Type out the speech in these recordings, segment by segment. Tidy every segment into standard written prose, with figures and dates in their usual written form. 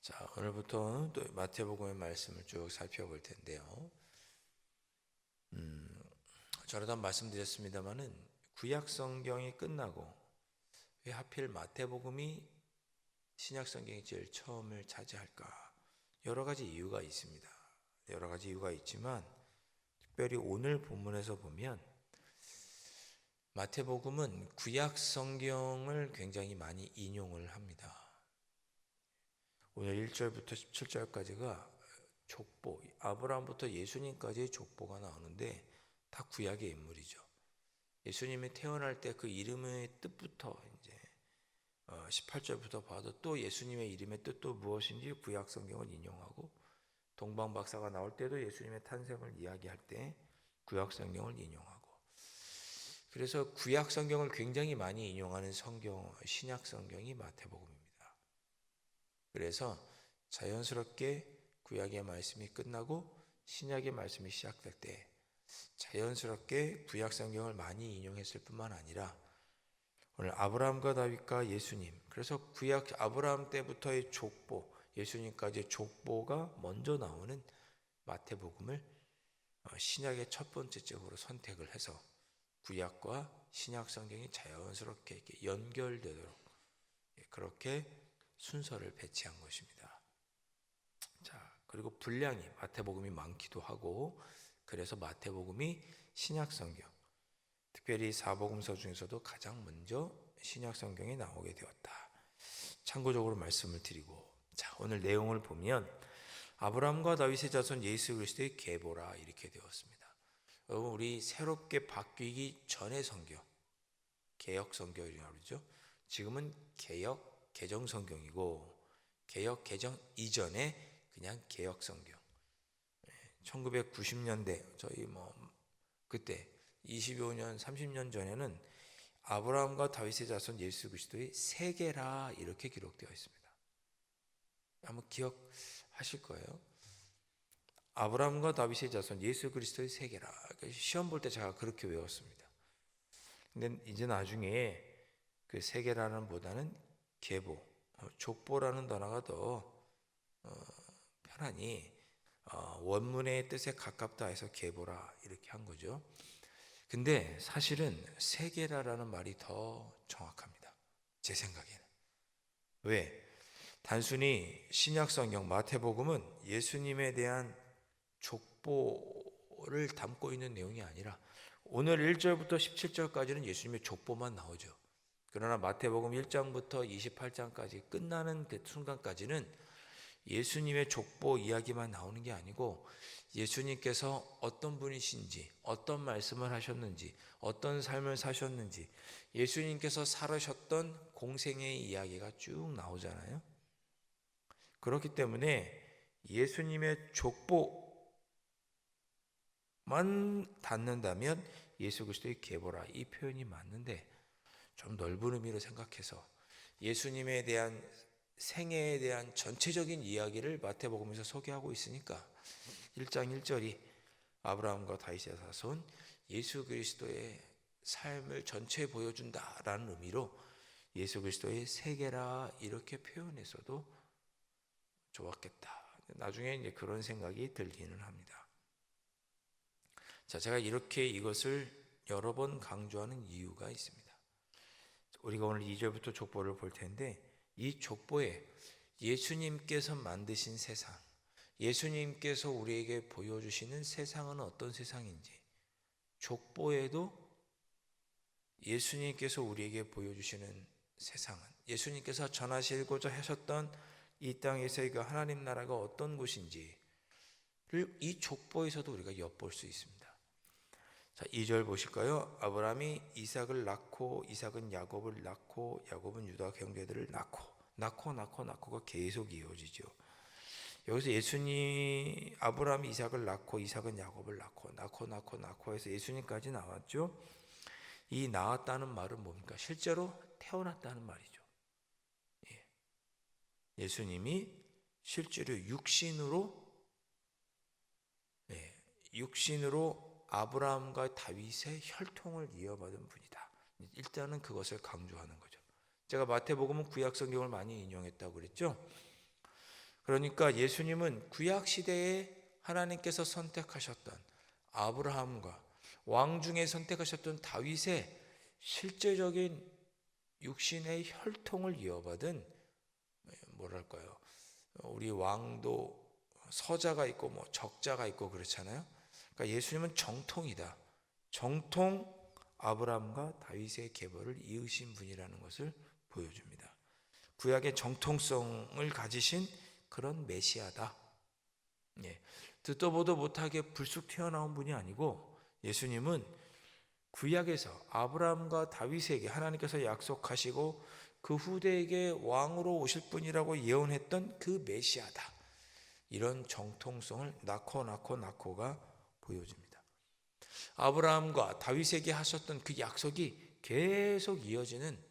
자, 오늘부터 또 마태복음의 말씀을 쭉 살펴볼 텐데요. 저러다 말씀드렸습니다마는 구약 성경이 끝나고 왜 하필 마태복음이 신약 성경이 제일 처음을 차지할까? 여러 가지 이유가 있습니다. 여러 가지 이유가 있지만 특별히 오늘 본문에서 보면 마태복음은 구약 성경을 굉장히 많이 인용을 합니다. 오늘 1절부터 17절까지가 족보, 아브라함부터 예수님까지의 족보가 나오는데 다 구약의 인물이죠. 예수님이 태어날 때 그 이름의 뜻부터 이제 18절부터 봐도 또 예수님의 이름의 뜻도 무엇인지 구약 성경을 인용하고, 동방 박사가 나올 때도 예수님의 탄생을 이야기할 때 구약 성경을 인용하고, 그래서 구약 성경을 굉장히 많이 인용하는 성경, 신약 성경이 마태복음입니다. 그래서 자연스럽게 구약의 말씀이 끝나고 신약의 말씀이 시작될 때 자연스럽게 구약 성경을 많이 인용했을 뿐만 아니라 오늘 아브라함과 다윗과 예수님, 그래서 구약 아브라함 때부터의 족보, 예수님까지의 족보가 먼저 나오는 마태복음을 신약의 첫 번째 쪽으로 선택을 해서 구약과 신약 성경이 자연스럽게 이렇게 연결되도록 그렇게 순서를 배치한 것입니다. 자, 그리고 분량이 마태복음이 많기도 하고, 그래서 마태복음이 신약 성경, 특별히 사복음서 중에서도 가장 먼저 신약 성경에 나오게 되었다. 참고적으로 말씀을 드리고, 자, 오늘 내용을 보면 아브라함과 다윗의 자손 예수 그리스도의 계보라 이렇게 되었습니다. 여러분, 우리 새롭게 바뀌기 전의 성경, 개역 성경이라고 그러죠. 지금은 개역 개정 성경이고, 개역 개정 이전에 그냥 개역 성경. 1990년대 저희 그때 25년 30년 전에는 아브라함과 다윗의 자손 예수 그리스도의 세계라 이렇게 기록되어 있습니다. 한번 기억하실 거예요. 아브라함과 다윗의 자손 예수 그리스도의 세계라. 시험 볼 때 제가 그렇게 외웠습니다. 근데 이제 나중에 그 세계라는 보다는 계보, 족보라는 단어가 더 편하니 원문의 뜻에 가깝다 해서 계보라 이렇게 한 거죠. 근데 사실은 세계라라는 말이 더 정확합니다. 제 생각에는. 왜? 단순히 신약 성경 마태복음은 예수님에 대한 족보를 담고 있는 내용이 아니라 오늘 1절부터 17절까지는 예수님의 족보만 나오죠. 그러나 마태복음 1장부터 28장까지 끝나는 그 순간까지는 예수님의 족보 이야기만 나오는 게 아니고 예수님께서 어떤 분이신지, 어떤 말씀을 하셨는지, 어떤 삶을 사셨는지, 예수님께서 살으셨던 공생의 이야기가 쭉 나오잖아요. 그렇기 때문에 예수님의 족보만 닿는다면 예수 그리스도의 계보라 이 표현이 맞는데, 좀 넓은 의미로 생각해서 예수님에 대한 생애에 대한 전체적인 이야기를 마태복음에서 소개하고 있으니까 1장 1절이 아브라함과 다윗의 자손 예수 그리스도의 삶을 전체에 보여준다라는 의미로 예수 그리스도의 세계라 이렇게 표현했어도 좋았겠다. 나중에 이제 그런 생각이 들기는 합니다. 자, 제가 이렇게 이것을 여러 번 강조하는 이유가 있습니다. 우리가 오늘 2절부터 족보를 볼 텐데, 이 족보에 예수님께서 만드신 세상, 예수님께서 우리에게 보여주시는 세상은 어떤 세상인지, 족보에도 예수님께서 우리에게 보여주시는 세상은, 예수님께서 전하시고자 하셨던 이 땅에서의 그 하나님 나라가 어떤 곳인지를 이 족보에서도 우리가 엿볼 수 있습니다. 자, 2절 보실까요? 아브라함이 이삭을 낳고 이삭은 야곱을 낳고 야곱은 유다 형제들을 낳고가 계속 이어지죠. 여기서 예수님 아브라함이 이삭을 낳고 이삭은 야곱을 낳고 해서 예수님까지 나왔죠. 이 낳았다는 말은 뭡니까? 실제로 태어났다는 말이죠. 예수님이 실제로 육신으로 아브라함과 다윗의 혈통을 이어받은 분이다. 일단은 그것을 강조하는 거죠. 제가 마태복음은 구약 성경을 많이 인용했다고 그랬죠. 그러니까 예수님은 구약 시대에 하나님께서 선택하셨던 아브라함과 왕 중에 선택하셨던 다윗의 실제적인 육신의 혈통을 이어받은, 뭐랄까요, 우리 왕도 서자가 있고 뭐 적자가 있고 그렇잖아요. 그러니까 예수님은 정통이다. 정통 아브라함과 다윗의 계보를 이으신 분이라는 것을 보여줍니다. 구약의 정통성을 가지신 그런 메시아다. 예, 듣도 보도 못하게 불쑥 튀어나온 분이 아니고, 예수님은 구약에서 아브라함과 다윗에게 하나님께서 약속하시고 그 후대에게 왕으로 오실 분이라고 예언했던 그 메시아다. 이런 정통성을 낳고가 보여집니다. 아브라함과 다윗에게 하셨던 그 약속이 계속 이어지는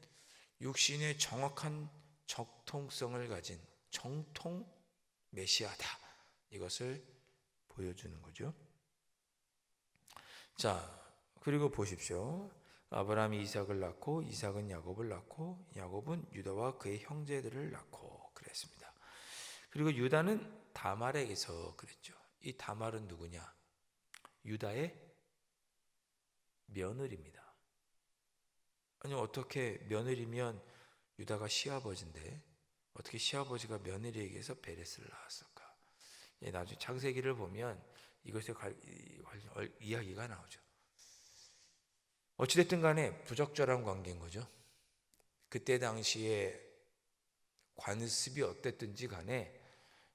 육신의 정확한 정통성을 가진 정통 메시아다. 이것을 보여주는 거죠. 자, 그리고 보십시오. 아브라함이 이삭을 낳고 이삭은 야곱을 낳고 야곱은 유다와 그의 형제들을 낳고 그랬습니다. 그리고 유다는 다말에게서 그랬죠. 이 다말은 누구냐? 유다의 며느리입니다. 아니, 어떻게 며느리면 유다가 시아버지인데 어떻게 시아버지가 며느리에게서 베레스를 낳았을까? 나중에 창세기를 보면 이것에 이야기가 나오죠. 어찌됐든 간에 부적절한 관계인 거죠. 그때 당시에 관습이 어땠든지 간에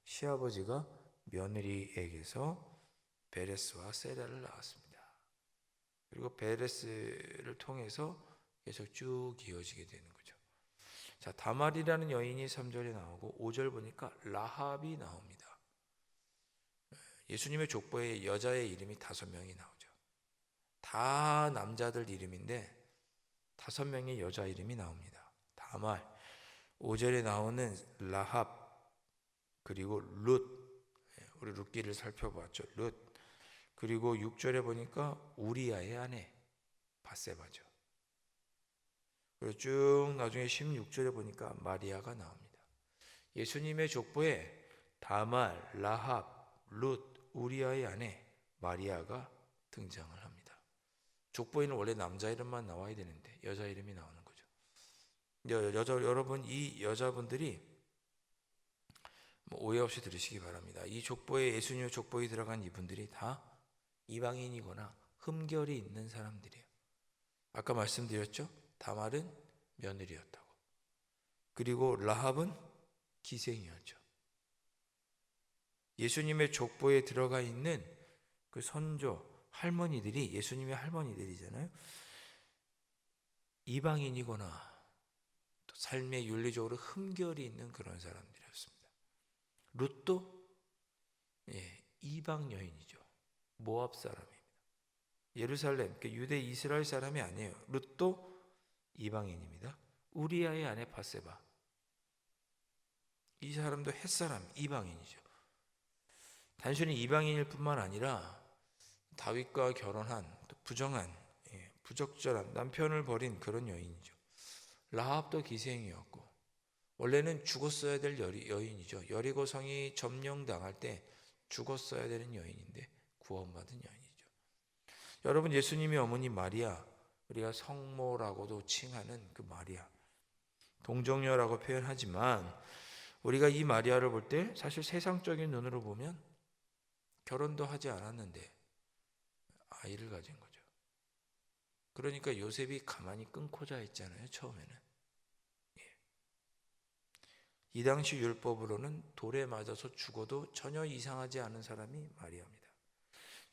시아버지가 며느리에게서 베레스와 세라를 낳았습니다. 그리고 베레스를 통해서 계속 쭉 이어지게 되는 거죠. 자, 다말이라는 여인이 3절에 나오고 5절 보니까 라합이 나옵니다. 예수님의 족보에 여자의 이름이 5명이 나오죠. 다 남자들 이름인데 5명의 여자 이름이 나옵니다. 다말, 5절에 나오는 라합, 그리고 룻, 우리 룻기를 살펴봤죠. 룻, 그리고 6절에 보니까 우리아의 아내 바세바죠. 그리고 쭉 나중에 16절에 보니까 마리아가 나옵니다. 예수님의 족보에 다말, 라합, 룻, 우리아의 아내 마리아가 등장을 합니다. 족보에는 원래 남자 이름만 나와야 되는데 여자 이름이 나오는 거죠. 여러분, 이 여자분들이 오해 없이 들으시기 바랍니다. 이 족보에, 예수님의 족보에 들어간 이분들이 다 이방인이거나 흠결이 있는 사람들이에요. 아까 말씀드렸죠? 다말은 며느리였다고. 그리고 라합은 기생이었죠. 예수님의 족보에 들어가 있는 그 선조 할머니들이, 예수님의 할머니들이잖아요. 이방인이거나 또 삶의 윤리적으로 흠결이 있는 그런 사람들이었습니다. 룻도 이방 여인이죠. 모압 사람입니다. 예루살렘, 유대 이스라엘 사람이 아니에요. 룻도 이방인입니다. 우리아의 아내 바세바, 이 사람도 햇사람, 이방인이죠. 단순히 이방인일 뿐만 아니라 다윗과 결혼한 또 부정한, 부적절한 남편을 버린 그런 여인이죠. 라합도 기생이었고 원래는 죽었어야 될 여인이죠. 여리고 성이 점령당할 때 죽었어야 되는 여인인데 구원받은 여인이죠. 여러분, 예수님의 어머니 마리아, 우리가 성모라고도 칭하는 그 마리아, 동정녀라고 표현하지만 우리가 이 마리아를 볼 때 사실 세상적인 눈으로 보면 결혼도 하지 않았는데 아이를 가진 거죠. 그러니까 요셉이 가만히 끊고 자 있잖아요, 처음에는. 이 당시 율법으로는 돌에 맞아서 죽어도 전혀 이상하지 않은 사람이 마리아입니다.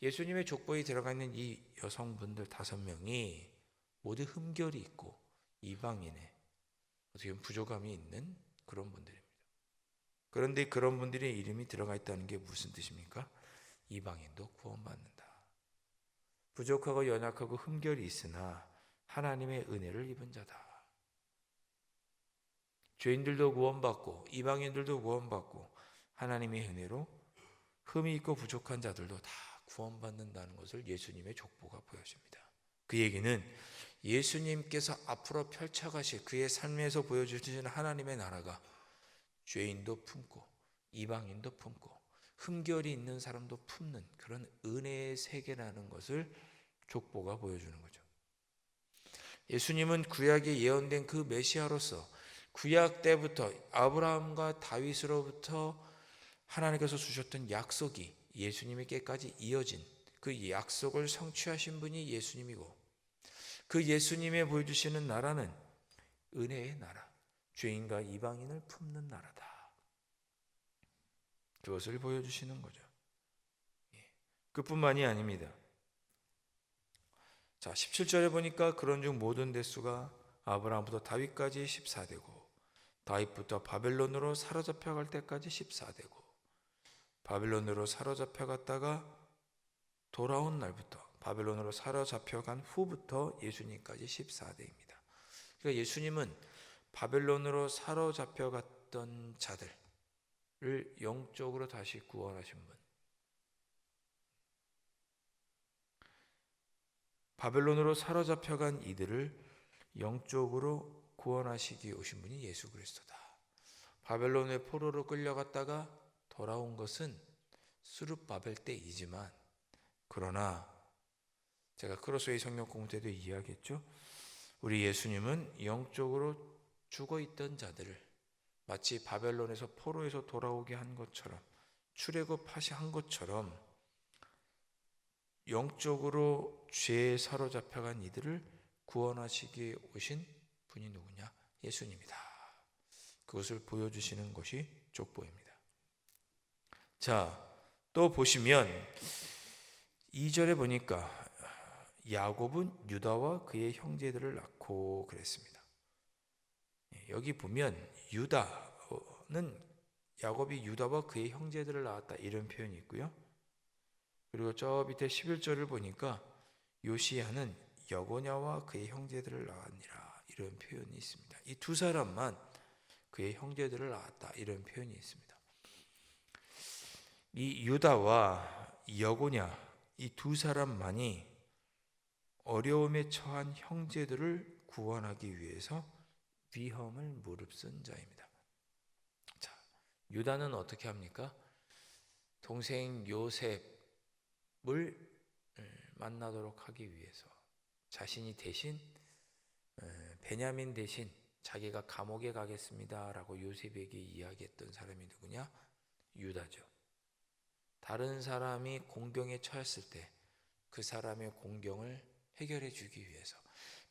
예수님의 족보에 들어가 있는 이 여성분들 5명이 모두 흠결이 있고 이방인의 어떻게 보면 부족함이 있는 그런 분들입니다. 그런데 그런 분들의 이름이 들어가 있다는 게 무슨 뜻입니까? 이방인도 구원받는다. 부족하고 연약하고 흠결이 있으나 하나님의 은혜를 입은 자다. 죄인들도 구원받고 이방인들도 구원받고 하나님의 은혜로 흠이 있고 부족한 자들도 다 구원받는다는 것을 예수님의 족보가 보여줍니다. 그 얘기는 예수님께서 앞으로 펼쳐가실 그의 삶에서 보여주시는 하나님의 나라가 죄인도 품고 이방인도 품고 흠결이 있는 사람도 품는 그런 은혜의 세계라는 것을 족보가 보여주는 거죠. 예수님은 구약에 예언된 그 메시아로서 구약 때부터 아브라함과 다윗으로부터 하나님께서 주셨던 약속이 예수님에게까지 이어진 그 약속을 성취하신 분이 예수님이고, 그 예수님의 보여주시는 나라는 은혜의 나라, 죄인과 이방인을 품는 나라다. 그것을 보여주시는 거죠. 그뿐만이 아닙니다. 자, 17절에 보니까 그런 중 모든 대수가 아브라함부터 다윗까지 14대고, 다윗부터 바벨론으로 사로잡혀 갈 때까지 14대고, 바벨론으로 사로잡혀 갔다가 돌아온 날부터, 바벨론으로 사로잡혀 간 후부터 예수님까지 14대입니다. 그러니까 예수님은 바벨론으로 사로잡혀 갔던 자들을 영적으로 다시 구원하신 분, 바벨론으로 사로잡혀 간 이들을 영적으로 구원하시기 오신 분이 예수 그리스도다. 바벨론의 포로로 끌려갔다가 돌아온 것은 스룹바벨 때이지만, 그러나 제가 크로스웨이 성령 공부 때도 이야기했죠. 우리 예수님은 영적으로 죽어있던 자들을 마치 바벨론에서 포로에서 돌아오게 한 것처럼, 출애굽한 것처럼 영적으로 죄에 사로잡혀간 이들을 구원하시기에 오신 분이 누구냐? 예수님이다. 그것을 보여주시는 것이 족보입니다. 자, 또 보시면 2절에 보니까 야곱은 유다와 그의 형제들을 낳고 그랬습니다. 여기 보면 유다는 야곱이 유다와 그의 형제들을 낳았다 이런 표현이 있고요. 그리고 저 밑에 11절을 보니까 요시야는 여고냐와 그의 형제들을 낳았니라 이런 표현이 있습니다. 이 두 사람만 그의 형제들을 낳았다 이런 표현이 있습니다. 이 유다와 여고냐 이 두 사람만이 어려움에 처한 형제들을 구원하기 위해서 위험을 무릅쓴 자입니다. 자, 유다는 어떻게 합니까? 동생 요셉을 만나도록 하기 위해서 자신이 대신 베냐민 대신 자기가 감옥에 가겠습니다라고 요셉에게 이야기했던 사람이 누구냐? 유다죠. 다른 사람이 공경에 처했을 때 그 사람의 공경을 해결해 주기 위해서,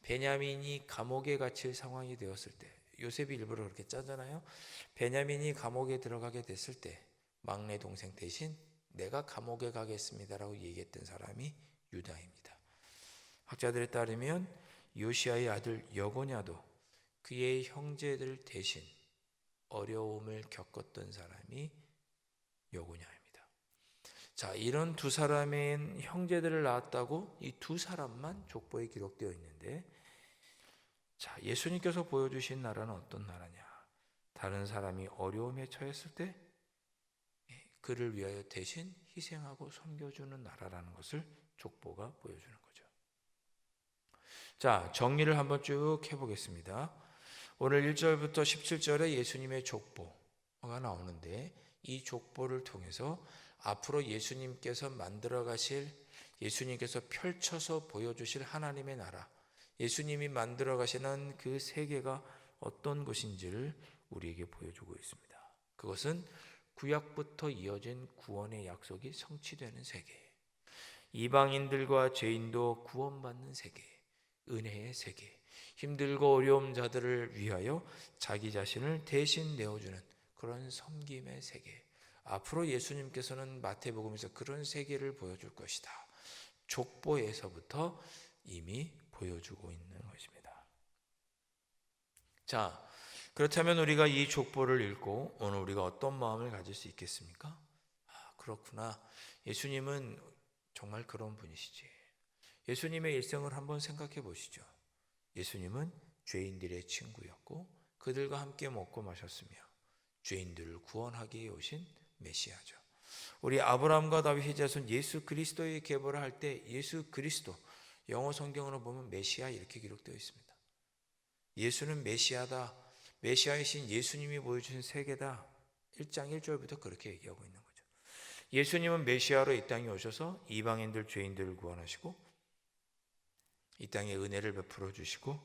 베냐민이 감옥에 갇힐 상황이 되었을 때, 요셉이 일부러 그렇게 짜잖아요. 베냐민이 감옥에 들어가게 됐을 때 막내 동생 대신 내가 감옥에 가겠습니다라고 얘기했던 사람이 유다입니다. 학자들에 따르면 요시야의 아들 여고냐도 그의 형제들 대신 어려움을 겪었던 사람이 여고냐입니다. 자, 이런 두 사람의 형제들을 낳았다고 이 두 사람만 족보에 기록되어 있는데, 자, 예수님께서 보여주신 나라는 어떤 나라냐? 다른 사람이 어려움에 처했을 때 그를 위하여 대신 희생하고 섬겨주는 나라라는 것을 족보가 보여주는 거죠. 자, 정리를 한번 쭉 해보겠습니다. 오늘 1절부터 17절에 예수님의 족보가 나오는데, 이 족보를 통해서 앞으로 예수님께서 만들어 가실, 예수님께서 펼쳐서 보여주실 하나님의 나라, 예수님이 만들어 가시는 그 세계가 어떤 것인지를 우리에게 보여주고 있습니다. 그것은 구약부터 이어진 구원의 약속이 성취되는 세계, 이방인들과 죄인도 구원받는 세계, 은혜의 세계, 힘들고 어려운 자들을 위하여 자기 자신을 대신 내어주는 그런 섬김의 세계, 앞으로 예수님께서는 마태복음에서 그런 세계를 보여줄 것이다. 족보에서부터 이미 보여주고 있는 것입니다. 자, 그렇다면 우리가 이 족보를 읽고 오늘 우리가 어떤 마음을 가질 수 있겠습니까? 그렇구나. 예수님은 정말 그런 분이시지. 예수님의 일생을 한번 생각해 보시죠. 예수님은 죄인들의 친구였고 그들과 함께 먹고 마셨으며 죄인들을 구원하기 위해 오신 메시아죠. 우리 아브라함과 다윗의 자손 예수 그리스도의 계보를 할 때 예수 그리스도, 영어 성경으로 보면 메시아 이렇게 기록되어 있습니다. 예수는 메시아다, 메시아이신 예수님이 보여주신 세계다, 1장 1절부터 그렇게 얘기하고 있는 거죠. 예수님은 메시아로 이 땅에 오셔서 이방인들 죄인들을 구원하시고 이 땅에 은혜를 베풀어 주시고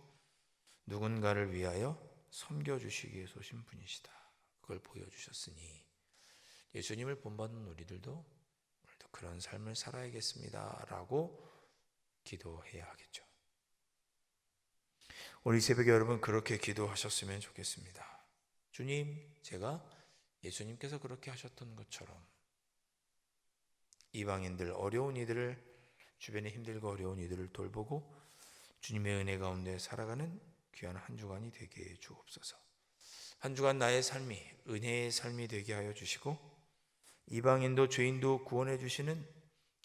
누군가를 위하여 섬겨주시기 위해서 오신 분이시다. 그걸 보여주셨으니 예수님을 본받는 우리들도 오늘도 그런 삶을 살아야겠습니다 라고 기도해야 하겠죠. 오늘 이 새벽에 여러분 그렇게 기도하셨으면 좋겠습니다. 주님, 제가 예수님께서 그렇게 하셨던 것처럼 이방인들, 어려운 이들을, 주변에 힘들고 어려운 이들을 돌보고 주님의 은혜 가운데 살아가는 귀한 한 주간이 되게 해 주옵소서. 한 주간 나의 삶이 은혜의 삶이 되게 하여 주시고 이방인도 죄인도 구원해 주시는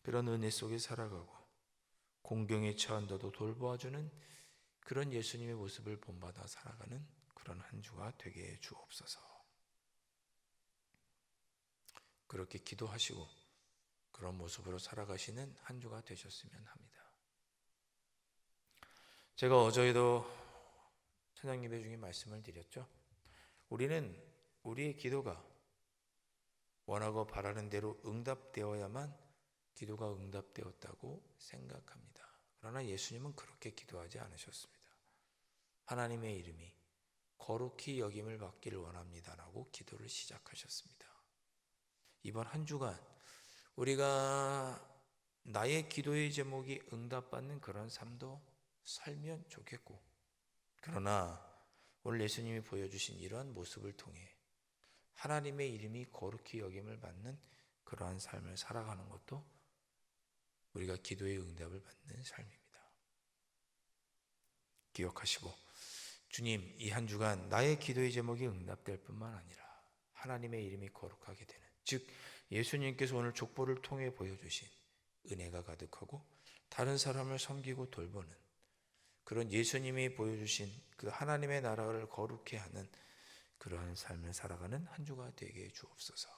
그런 은혜 속에 살아가고 공경에 처한다도 돌보아주는 그런 예수님의 모습을 본받아 살아가는 그런 한 주가 되게 해 주옵소서. 그렇게 기도하시고 그런 모습으로 살아가시는 한 주가 되셨으면 합니다. 제가 어제도 찬양 예배 중에 말씀을 드렸죠. 우리는 우리의 기도가 원하고 바라는 대로 응답되어야만 기도가 응답되었다고 생각합니다. 그러나 예수님은 그렇게 기도하지 않으셨습니다. 하나님의 이름이 거룩히 여김을 받기를 원합니다라고 기도를 시작하셨습니다. 이번 한 주간 우리가 나의 기도의 제목이 응답받는 그런 삶도 살면 좋겠고, 그러나 오늘 예수님이 보여주신 이러한 모습을 통해 하나님의 이름이 거룩히 여김을 받는 그러한 삶을 살아가는 것도 우리가 기도의 응답을 받는 삶입니다. 기억하시고 주님, 이 한 주간 나의 기도의 제목이 응답될 뿐만 아니라 하나님의 이름이 거룩하게 되는, 즉 예수님께서 오늘 족보를 통해 보여주신 은혜가 가득하고 다른 사람을 섬기고 돌보는 그런 예수님이 보여주신 그 하나님의 나라를 거룩해 하는 그러한 삶을 살아가는 한 주가 되게 해 주옵소서.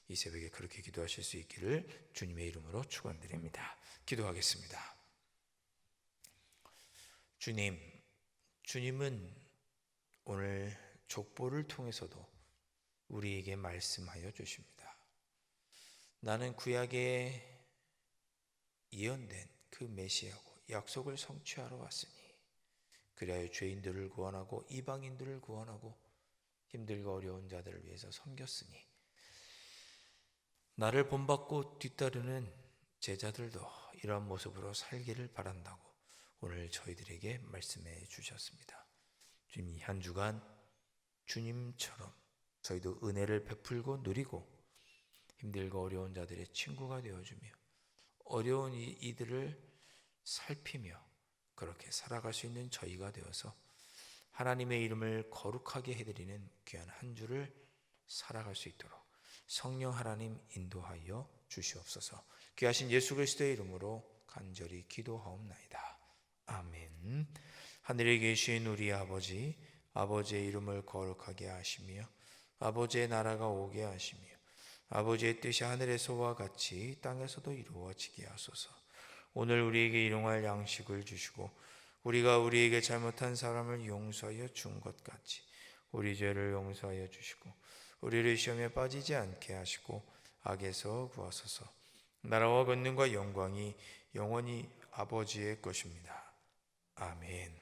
이 새벽에 그렇게 기도하실 수 있기를 주님의 이름으로 축원드립니다. 기도하겠습니다. 주님은 오늘 족보를 통해서도 우리에게 말씀하여 주십니다. 나는 구약에 예언된 그 메시아고 약속을 성취하러 왔으니 그리하여 죄인들을 구원하고 이방인들을 구원하고 힘들고 어려운 자들을 위해서 섬겼으니 나를 본받고 뒤따르는 제자들도 이러한 모습으로 살기를 바란다고 오늘 저희들에게 말씀해 주셨습니다. 주님, 이 한 주간 주님처럼 저희도 은혜를 베풀고 누리고 힘들고 어려운 자들의 친구가 되어주며 어려운 이들을 살피며 그렇게 살아갈 수 있는 저희가 되어서 하나님의 이름을 거룩하게 해드리는 귀한 한 주를 살아갈 수 있도록 성령 하나님 인도하여 주시옵소서. 귀하신 예수 그리스도의 이름으로 간절히 기도하옵나이다. 아멘. 하늘에 계신 우리 아버지, 아버지의 이름을 거룩하게 하시며 아버지의 나라가 오게 하시며 아버지의 뜻이 하늘에서와 같이 땅에서도 이루어지게 하소서. 오늘 우리에게 일용할 양식을 주시고 우리가 우리에게 잘못한 사람을 용서하여 준 것 같이 우리 죄를 용서하여 주시고 우리를 시험에 빠지지 않게 하시고 악에서 구하소서. 나라와 권능과 영광이 영원히 아버지의 것입니다. 아멘.